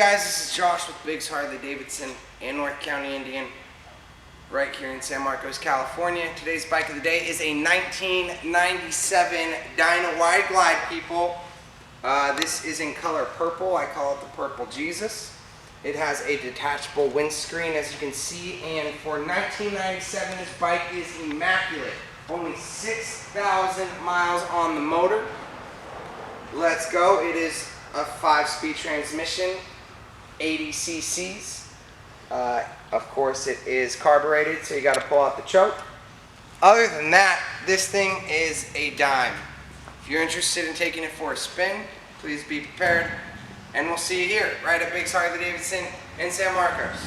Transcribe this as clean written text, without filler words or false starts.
guys, this is Josh with Biggs Harley Davidson in North County, Indiana, right here in San Marcos, California. Today's bike of the day is a 1997 Dyna Wide Glide, people. This is in color purple. I call it the Purple Jesus. It has a detachable windscreen, as you can see, and for 1997, this bike is immaculate. Only 6,000 miles on the motor. Let's go. It is a 5-speed transmission, 80 cc's. Of course, it is carbureted, so you got to pull out the choke. Other than that, this thing is a dime. If you're interested in taking it for a spin, please be prepared. And we'll see you here, right at Biggs Harley Davidson in San Marcos.